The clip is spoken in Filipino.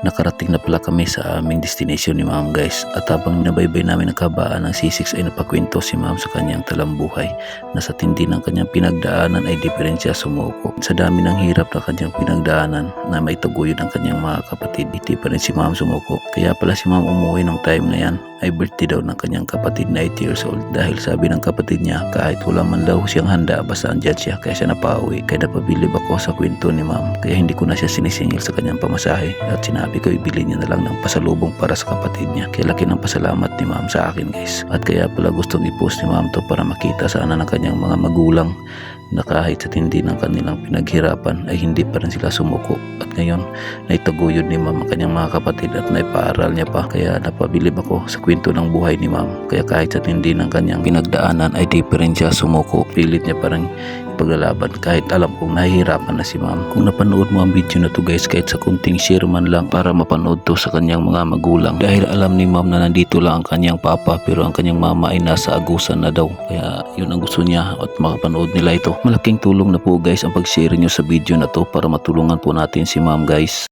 nakarating na pala kami sa aming destination ni ma'am guys. At habang nabaybay namin ang kabaan ng C6 ay napakwento si ma'am sa kanyang talambuhay na sa tindi ng kanyang pinagdaanan ay diferensya sumuko. Sa dami ng hirap na kanyang pinagdaanan na may taguyod ang kanyang mga kapatid, hindi pa rin si ma'am sumuko. Kaya pala si ma'am umuwi ng time na yan ay birthday daw ng kanyang kapatid na 8 years old. Dahil sabi ng kapatid niya kahit wala man daw siyang handa basta andyan siya kaya siya napauwi. Kaya napabilib ako sa kwento ni ma'am kaya hindi ko na siya sinisingil sa kanyang pamasahe at sinabi ko ibili niya na lang ng pasalubong para sa kapatid niya. Kaya laki ng pasalamat ni ma'am sa akin guys. At kaya pala gustong i-post ni ma'am to para makita sana ng kanyang mga magulang na kahit sa tindi ng kanilang pinaghirapan ay hindi pa rin sila sumuko. At ngayon naitaguyod ni ma'am ang kanyang mga kapatid at naipaaral niya pa. Kaya napabilib ako sa kwento ng buhay ni ma'am. Kaya kahit sa tindi ng kanyang pinagdaanan ay di pa rin siya sumuko. Pilit niya pa rin ipaglalaban kahit alam kong nahihirapan na si ma'am. Kung napanood mo ang video na to guys, kahit sa kunting share man lang para mapanood to sa kanyang mga magulang. Dahil alam ni ma'am na nandito lang ang kanyang papa pero ang kanyang mama ay nasa agusan na daw. Kaya yun ang gusto niya at makapanood nila ito. Malaking tulong na po guys ang pag-share nyo sa video na to para matulungan po natin si ma'am guys.